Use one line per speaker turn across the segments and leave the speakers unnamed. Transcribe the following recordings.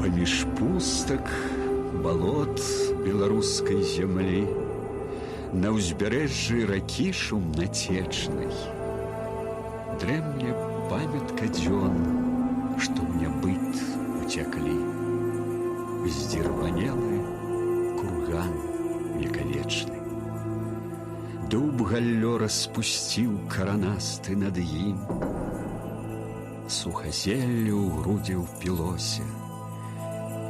Паміж пустак, балот беларускай зямлі, на ўзбярэжжы ракі шумнацечнай дрэмле памятка дзён, што ў нябыт уцяклі. Здзірванелы курган векавечны. Дуб галлё распусціў каранасты над ім. Сухазелле ў грудзі ўпілося.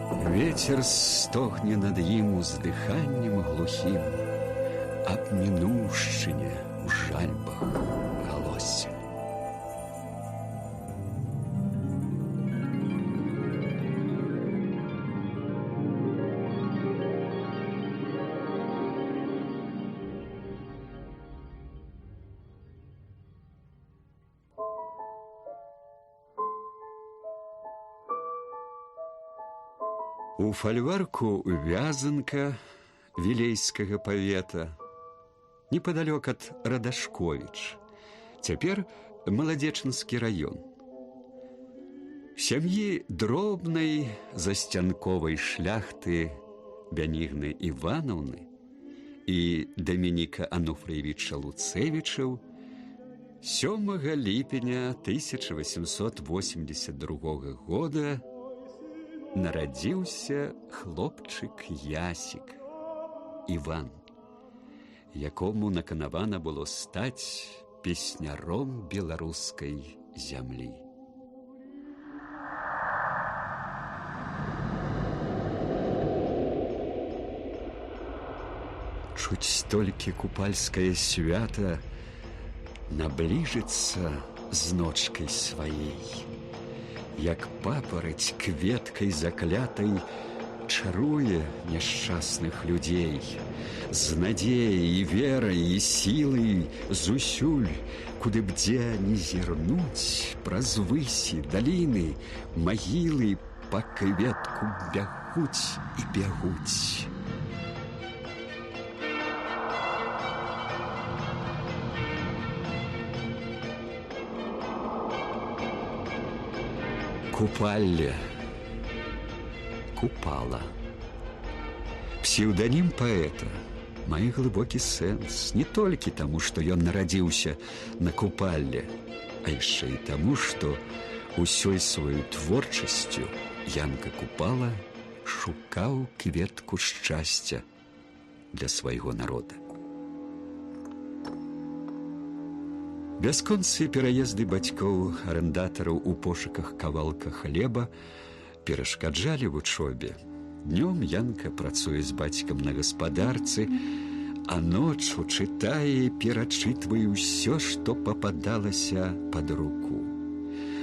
Вецер стогне над ім уздыханнем глухім, аб мінуўшчыне ў жальбах галосе. У фальварку Вязанка вілейскага павета, непадалёк ад Радашковіч, цяпер Маладзечанскі раён. Сям'і дробнай засцянковай шляхты Бянігны Іванаўны і Дамініка Ануфрыевіча Луцевічаў 7 ліпеня 1882 года нарадзіўся хлопчык Ясік, Іван, якому наканавана было стаць песняром беларускай зямлі. Чуць толькі купальскае свята набліжыцца з ночкай сваей, як папараць кветкай заклятай чаруе няшчасных людзей, з надзеяй, верай і сілай зусюль, куды б дзе не зірнуць, праз высі, даліны, магілы па кветку бягуць і бягуць. Купалле, купала. Псеўданім паэта мае глыбокі сэнс не толькі таму, што ён нарадзіўся на купалле, а яшчэ і таму, што усёй сваёй творчасцю Янка Купала шукаў кветку шчасця для свайго народа. Бясконцыя пераезды бацькоў арандатараў у пошуках кавалка хлеба перашкаджалі вучобе. Днём Янка працуе з бацькам на гаспадарцы, а ноччу чытае і перачытвае ўсё, што пападалася пад руку.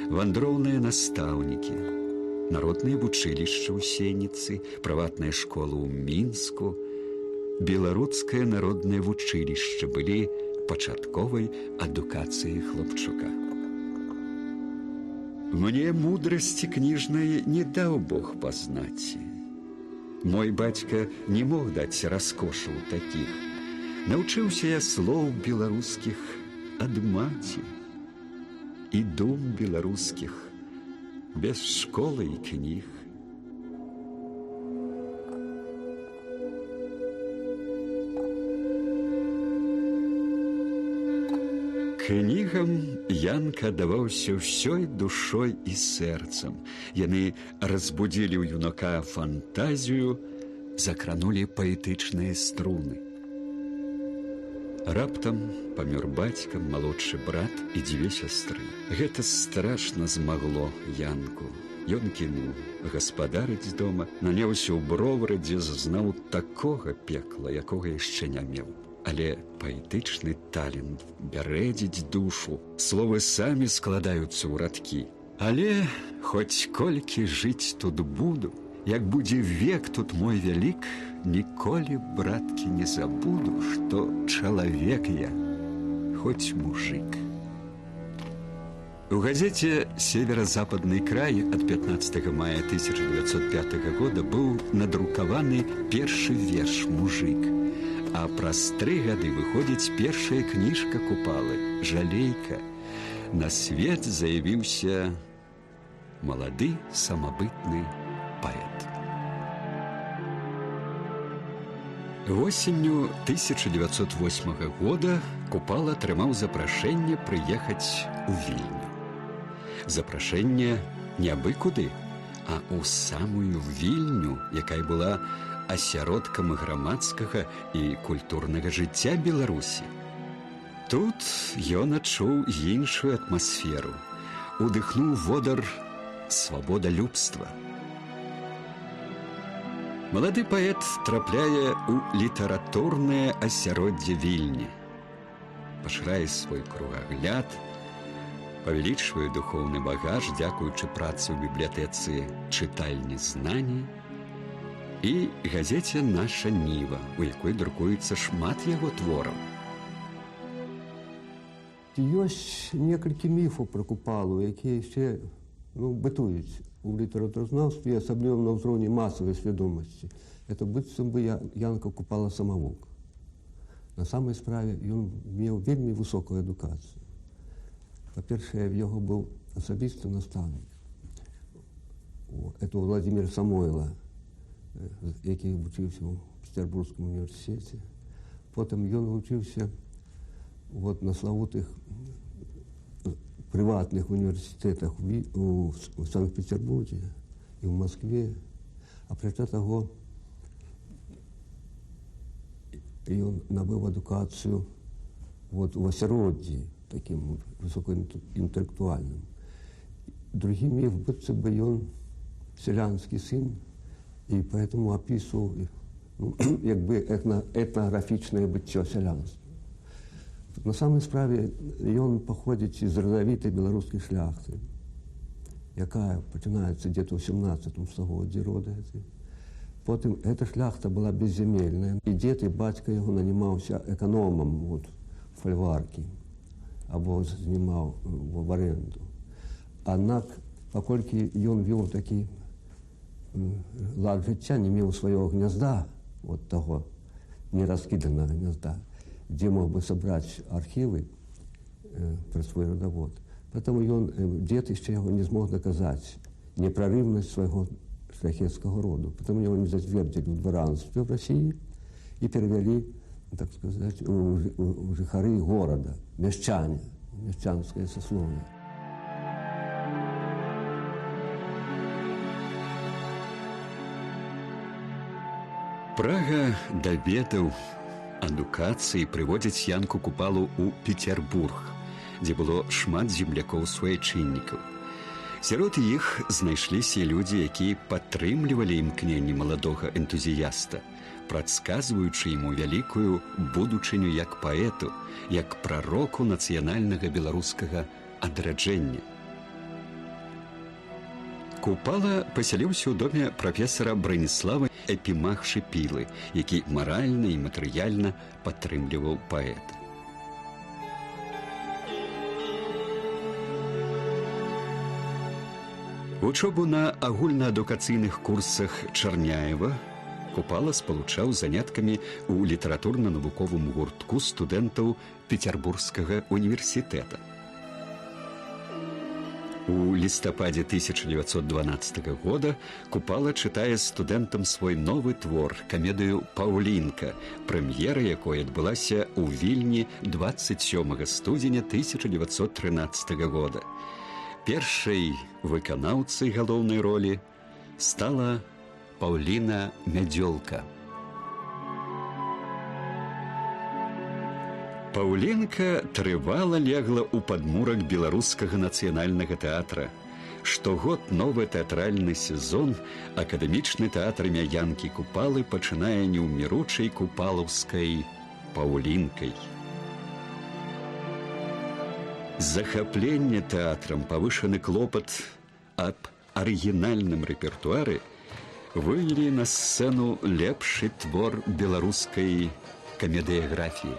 Вандроўныя настаўнікі, народныя вучылішчы ў Сеніцы, прыватная школа ў Мінску, беларускае народнае вучылішча былі пачатковай адукацыі хлопчука. Мне мудрасці кніжнай не даў Бог пазнаць. Мой бацька не мог даць раскошаў такіх. Навучыўся я слоў беларускіх ад маці і дум беларускіх без школы і кніг. Кнігам Янка аддаваўся ўсёй душой і сэрцам. Яны разбудзілі ў юнака фантазію, закранулі паэтычныя струны. Раптам памёр бацька, малодшы брат і 2 сястры. Гэта страшна змагло Янку. Ён кінуў гаспадарыць дома, наняўся ў Броварадзе, знаў такога пекла, якога яшчэ не меў. Але паэтычны талент бярэдзіць душу, словы самі складаюцца ў радкі. Але хоць колькі жыць тут буду, як будзе век тут мой вялік, ніколі, браткі, не забуду, што чалавек я, хоць мужик. У газете «Северо-западный край» от 15 мая 1905 года быў надрукаваны першы верш «Мужик». А праз 3 гады выходзіць першая кніжка Купалы «Жалейка». На свет заявіўся малады, самабытны паэт. Восенню 1908 года Купала атрымаў запрашэнне прыехаць у Вільню. Запрашэнне не абы-куды, а ў самую Вільню, якая была асяродкам грамадскага і культурнага жыцця Беларусі. Тут ён адчуў іншую атмасферу, удыхнуў водар свабодалюбства. Малады паэт трапляе ў літаратурнае асяроддзе Вільні, пашырае свой кругагляд, павялічвае духоўны багаж, дзякуючы працы ў бібліятэцы «Чытальні знані» і газеце «Наша Ніва», у якой друкуецца шмат яго твораў.
Ёсць некалькі міфаў пра Купалу, якія яшчэ бытуюць у літаратуразнаўстве, асабліва на ўзроўні масавай свядомасці. Это быццам бы Янка Купала самавук. На самай справе ён меў вельмі высокую адукацыю. Па-першае, в яго быў асабісты настаўнік. Это Владимир Самойла, які вучыўся ў Петербургскім універсітэце. Потым ён вучыўся на славутых прыватных універсітэтах у Санкт-Петербурге і ў Маскве. Апрача таго, ён набыў адукацыю у асяроддзі, такім высокаінтэлектуальным. Другі міф, быццам бы ён селянскі сын, і поэтому апісваў этнаграфічнае быццё сялянства. На самой справе ён паходзіць з радавітай беларускай шляхты, якая пачынаецца где-то ў 17 стагоддзі рода. Потым эта шляхта была беззямельная. І дзед і бацька яго нанімаўся эканомам фальваркі або знімаў в аренду. Аднак, паколькі ён вёў такі лад жыцця, не меў свайго гнязда, таго нераскіданага гнязда, дзе мог бы сабраць архівы пра свой родавод. Поэтому дзед яшчэ яго не змог даказаць непрарыўнасць свайго шляхецкага роду. Потому яго не зацвердзілі ў дваранстве в России і перавялі, так сказать, у жыхары горада, мяшчане, мяшчанскае саслоўе.
Прага да ведаў, адукацыі прыводзіць Янку Купалу ў Петербург, дзе было шмат землякоў-суайчыннікаў. Сярод іх знайшліся людзі, якія падтрымлівалі імкненні маладога энтузіяста, прадказваючы яму вялікую будучыню як паэту, як прароку нацыянальнага беларускага адраджэння. Купала пасяліўся ў доме прафесара Браніслава Эпімах-Шыпілы, які маральна і матэрыяльна падтрымліваў паэта. Вучобу на агульнаадукацыйных курсах Чарняева Купала спалучаў заняткамі ў літаратурна-навуковым гуртку студэнтаў Петербургскага універсітэта. У лістападзе 1912 года Купала чытае студэнтам свой новы твор, камедыю «Паўлінка», прэм'ера якой адбылася ў Вільні 27 студзеня 1913 года. Першай выканаўцай галоўнай ролі стала Паўліна Мядзёлка. Паўлінка трывала легла ў падмурак беларускага нацыянальнага тэатра. Штогод новы тэатральны сезон акадэмічны тэатр імя Янкі Купалы пачынае неўміручай купалаўскай «Паўлінкай». Захапленне тэатрам, павышаны клопат аб арыгінальным рэпертуары вывелі на сцэну лепшы твор беларускай камедыяграфіі.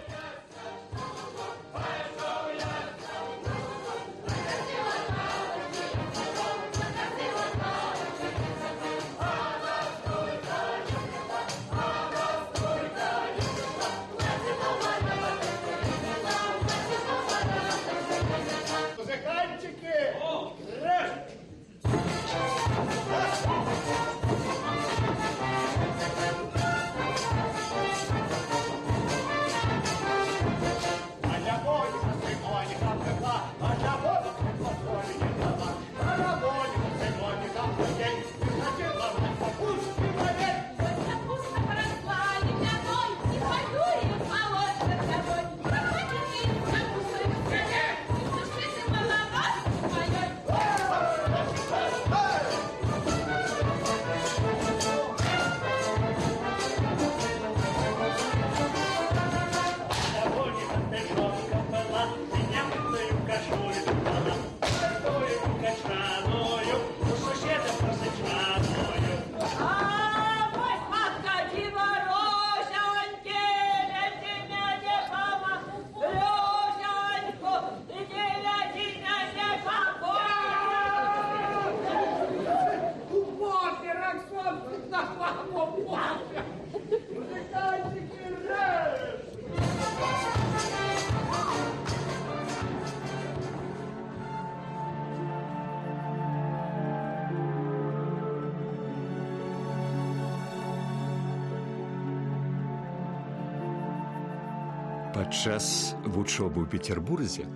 Падчас вучобы ў Петербурзе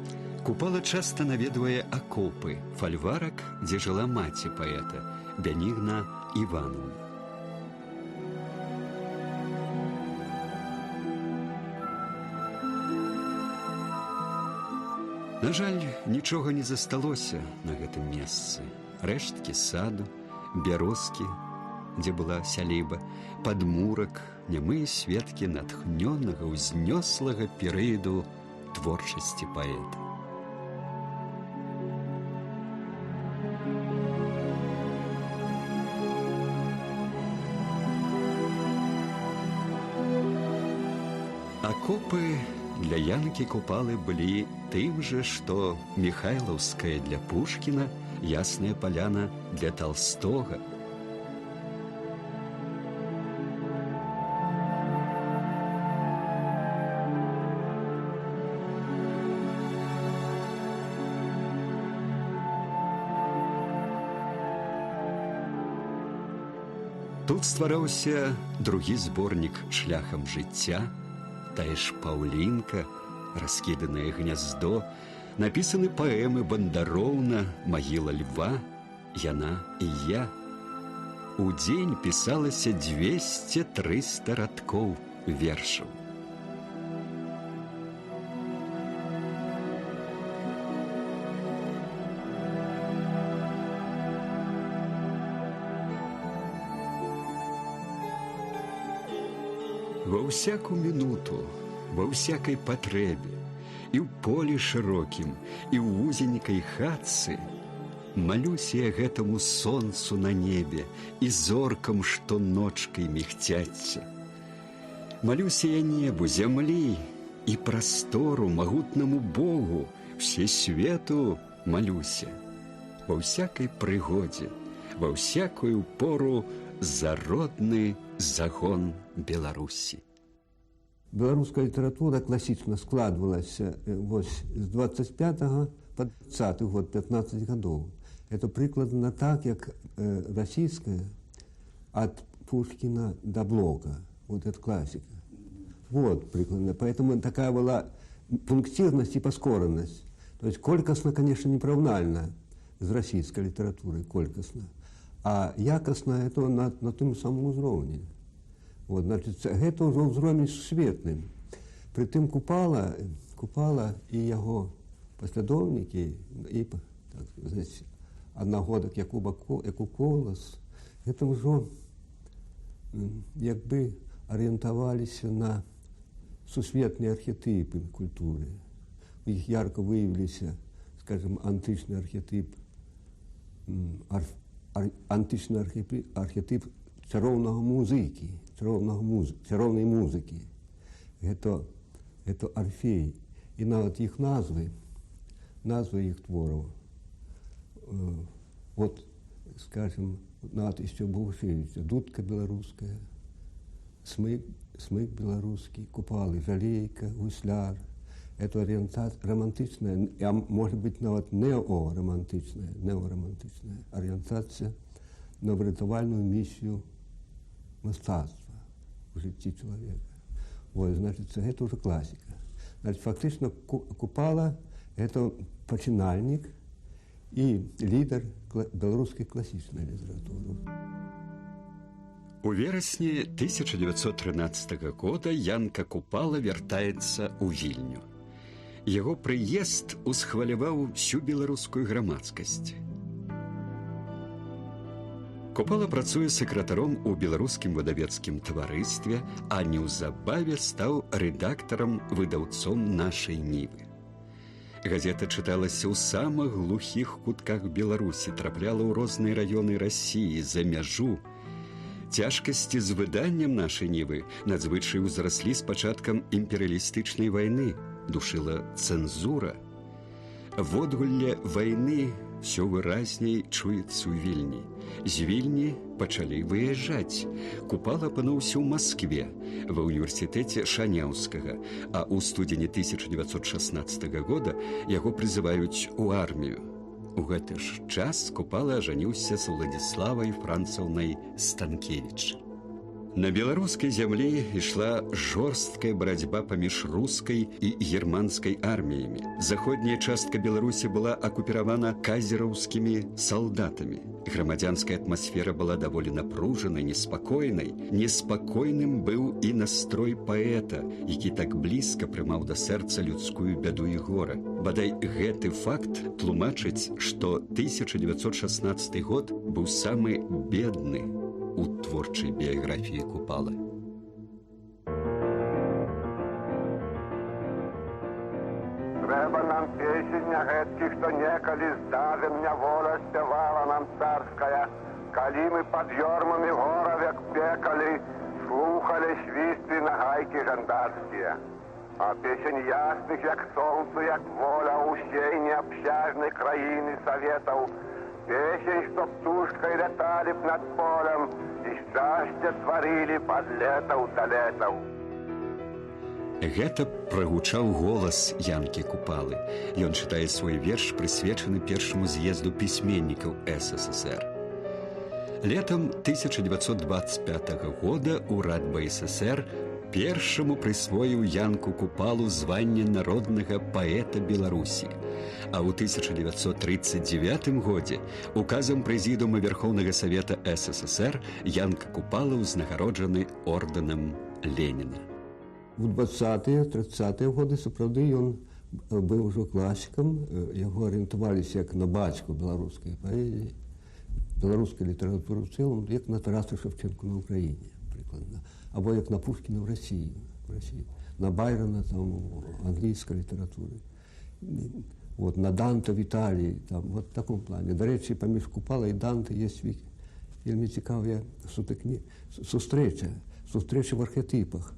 Купала часта наведвае акопы, фальварак, дзе жыла маці паэта, Бенігна Івановна. На жаль, нічога не засталося на гэтым месцы. Рэшткі саду, бярозкі, дзе была сяліба, падмурак, нямыя сведкі натхнёнага, узнёслага перыяду творчасці паэта. Акопы для Янкі Купалы былі тым жа, што Міхайлаўская для Пушкіна, Ясная Паляна для Талстога. Тут ствараўся другі зборнік «Шляхам жыцця», тая ж Паўлінка, раскіданае гняздо, напісаны паэмы Бандароўна, Магіла льва, Яна і я. У дзень пісалася 200-300 радкоў вершаў. Ва ўсякую мінуту, ва ўсякай патрэбе, і ў полі шырокім, і ў вузенькай хатцы малюся я гэтаму сонцу на небе і зоркам, што ночкай мігцяцца. Малюся я небу, зямлі і прастору, магутнаму Богу, всесвету малюся. Ва ўсякай прыгодзе, ва ўсякую пору за родны загон Беларусі.
Беларуская літаратура класічна складвалася з 25 по 20 год, 15 гадоў. Это прыкладна так, як расійская от Пушкина до Блока. Вот это классика. Вот прикладно. Поэтому такая была пунктирность и поскоренность. То есть колькостно, конечно, неправнально з расійскай літаратуры, колькостно. А якасна это на тым самым узроўні. Вот, значит, гэта ўжо ўзровень сусветны. Прытым Купала і яго паслядоўнікі, і так сказаць, аднагодак Якуб Колас, гэта ўжо як бы арыентаваліся на сусветныя архетыпы культуры. У іх ярко выявіліся, скажем, антычны архетып, антычны архетып чароўнага музыкі, чароўнай музыкі. Гэта Арфей. І нават іх назвы іх твораў. Вот, скажем, нават еще Бушевича, дудка беларуская, смык беларускі, Купалы, жалейка, гусляр. Это ориентация романтичная, а может быть нават неоромантичная ориентация на врятавальную миссию мастацтва в житті человека. Вот, значит, это уже классика. Значит, фактично Купала – это починальник и лидер белорусской классической литературы.
У верасні 1913 года Янка Купала вяртаецца ў Вільню. Яго прыезд усхваляваў всю беларускую грамадскасць. Купала працуе сакратаром у беларускім выдавецкім таварыстве, а неўзабаве стаў рэдактарам-выдаўцом нашай Нівы. Газета чыталася ў самых глухіх кутках Беларусі, трапляла ў розныя раёны Расіі, за мяжу. Цяжкасці з выданнем нашай Нівы надзвычай узраслі з пачаткам імперыялістычнай вайны, душыла цэнзура. Водгулле вайны все выразней чуецца ў Вільні. З Вільні пачалі выязджаць. Купала апынуўся ў Маскве, ва ўніверсітэце Шаняўскага, а ў студзені 1916 года яго прызываюць у армію. У гэты ж час Купала ажаніўся з Уладзіславай Францаўнай Станкевіч. На беларускай зямлі ішла жорсткая барацьба паміж рускай і германскай арміямі. Заходняя частка Беларусі была акупіравана казераўскімі салдатамі. Грамадзянская атмасфера была даволі напружанай, неспакойнай. Неспакойным быў і настрой паэта, які так блізка прымаў да сэрца людскую бяду і гора. Бадай гэты факт тлумачыць, што 1916 год быў самы бедны у творчай біяграфіі Купалы.
Трэба нам песень гэткіх, што некалі здавен няволя спявала нам царская, калі мы пад ёрмамі горавек пекалі, слухалі свісты на гайкі жандарскія. А песень ясных, як сонца, як воля ўсей неабсяжнай краіны саветаў, песень, што птушкай ляталі б над полем і шчасце тварылі падлетаў да летаў.
Гэта прагучаў голас Янкі Купалы. Ён чытае свой верш, прысвечаны першаму з'езду пісьменнікаў СССР. Летам 1925 года ўрад БССР першаму прысвоіў Янку Купалу званне народнага паэта Беларусі. А ў 1939 годзе указам Прэзідыума Верхоўнага Савета СССР Янка Купала ўзнагароджаны ордэнам Леніна.
У 20-30-е годы сапраўды ён быў ужо класікам, яго арыентаваліся як на бацьку беларускай паэзіі, беларускай літаратуры ў цэлым, як на Тараса Шевченку на Ўкраіне, прыкладна, або як на Пушкіна ў Расіі, на Байрона там у англійскай літаратуры, на Данта в Італіі, там, в такому плане. До рэчы, паміж Купала і Данта ёсць вельмі цікавая сустрэча в архетипах.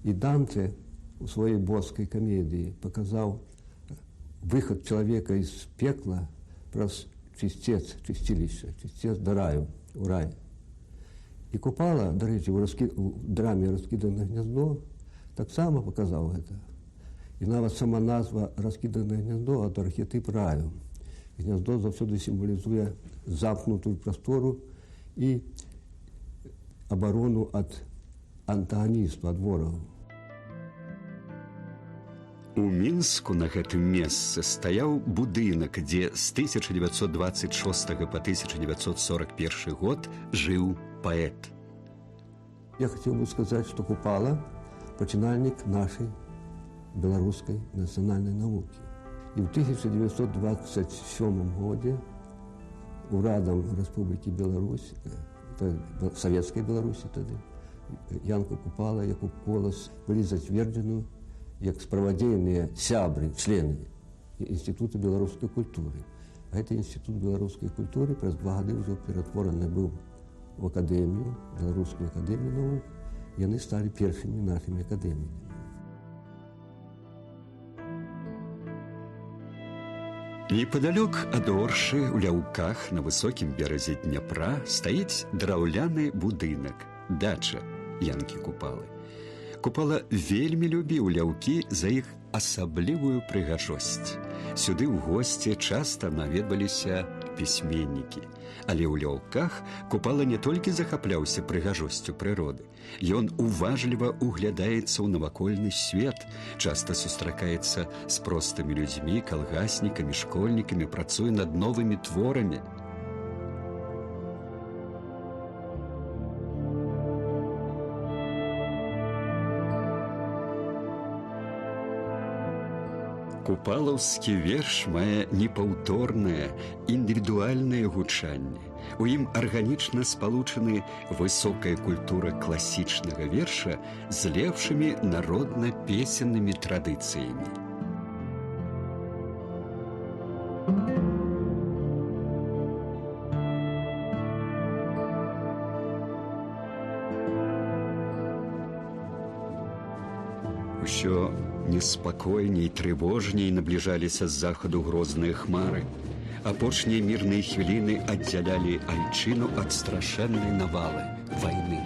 І Данте у своей боской комедии показал выход человека из пекла праз чистилище, чистец до раю, у рай. И Купала, до речі, в драме «Раскиданное гнездо» так само показал это. И нават сама назва «Раскиданное гнездо» — это архетип раю. Гнездо заўсёды символизуя замкнутую простору и оборону от антагонисту, от ворогу.
У Мінску на гэтым месцы стаяў будынак, дзе з 1926 па 1941 год жыў паэт.
Я хотел бы сказать, что Купала – починальник нашей белорусской национальной науки. И в 1927 году урадом Республики Беларусь, Советской Беларуси тогда, Янка Купала, Якуб Колас были затверджены як справадзейныя сябры, члены Інстытута беларускай культуры. А гэты Інстытут беларускай культуры праз 2 гады ўжо ператвораны быў у акадэмію, Беларускую акадэмію навук. Яны сталі першымі нашымі акадэмікамі.
Непадалёк ад Оршы, у Ляўках, на высокім беразе Дняпра, стаіць драўляны будынак, дача Янкі Купалы. Купала вельмі любіў Ляўкі за іх асаблівую прыгажосць. Сюды ў госці часта наведваліся пісьменнікі. Але ў Ляўках Купала не толькі захапляўся прыгажосцю прыроды. Ён уважліва углядаецца ў навакольны свет, часта сустракаецца з простымі людзьмі, калгаснікамі, школьнікамі, працуе над новымі творамі. Купалаўскі верш мае непаўторнае, індывідуальнае гучанне. У ім арганічна спалучаны высокая культура класічнага верша з лепшымі народна-песеннымі традыцыямі. Усё неспакойней, трывожней набліжаліся з захаду грозныя хмары. Апошнія мірныя хвіліны аддзялялі айчыну ад страшэннай навалы вайны.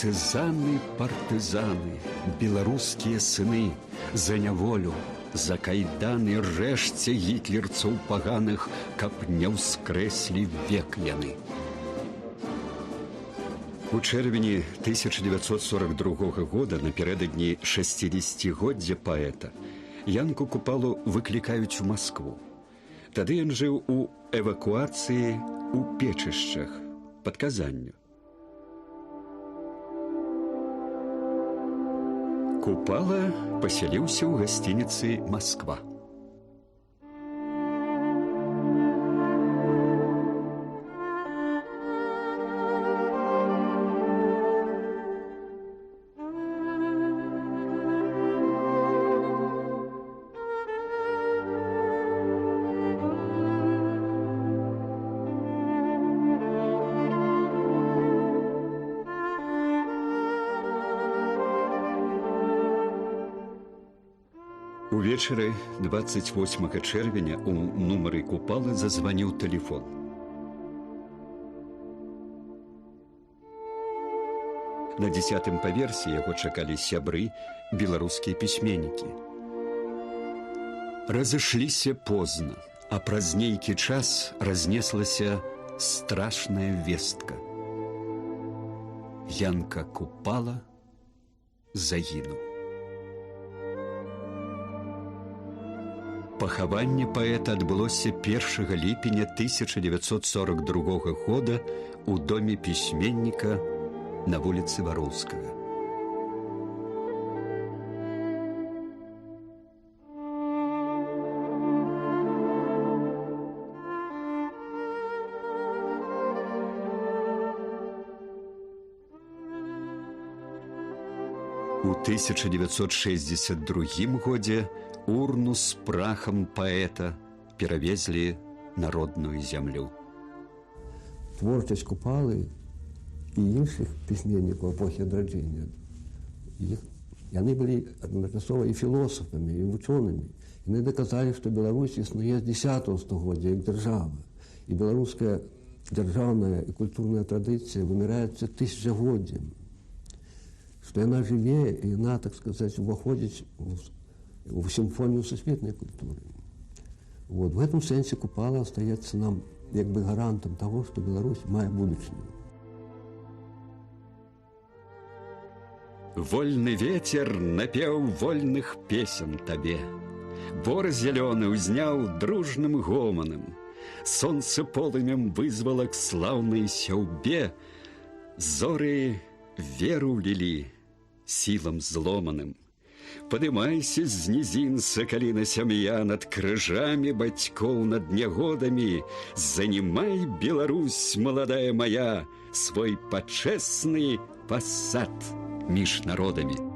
партызаны, партызаны, беларускія сыны, за няволю, за кайданы рэшце гітлерцаў паганых, каб не ўскрэслі век яны. У чэрвені 1942 года, напярэдадні 60-годдзя паэта, Янку Купалу выклікаюць у Маскву. Тады ён жыў у эвакуацыі ў печышчах пад Казанню. Купала пасяліўся ў гасцініцы «Масква». Увечары 28 чэрвеня у нумары Купалы зазваніў тэлефон. На 10-м паверсе яго чакалі сябры, беларускія пісьменнікі. Разышліся позна, а праз нейкі час разнеслася страшная вестка. Янка Купала загінуў. Пахаванне паэта адбылося 1 ліпеня 1942 года у доме пісьменніка на вуліцы Вароўскага. У 1962 годзе урну з прахам паэта перавезлі на родную зямлю.
Творчасць Купалы і іншых пісьменнікаў эпохі адраджэння, яны былі адначасова і філосафамі, і вучонымі. Яны даказалі, што Беларусь існуе з 10-го стагоддзя як дзяржава. І беларуская дзяржаўная і культурная традыцыя вымяраецца тысячагоддзям. Што яна жыве, і яна, так сказаць, уваходзіць в сімфонію сусветнай культуры. Вот. В этом сэнсе Купала остается нам як бы гарантам того, што Беларусь мае будучыню.
Вольны ветер напеў вольных песен табе. Бор зялёны ўзняў дружным гоманам. Сонце полымем вызвала к слаўнай сяўбе. Зоры веру влілі сілам зломаным. Падымайся з нізін, сакаліна сям'я, над крыжамі бацькоў, над нягодамі. Занімай, Беларусь, маладая моя, свой пачэсны пасад між народамі.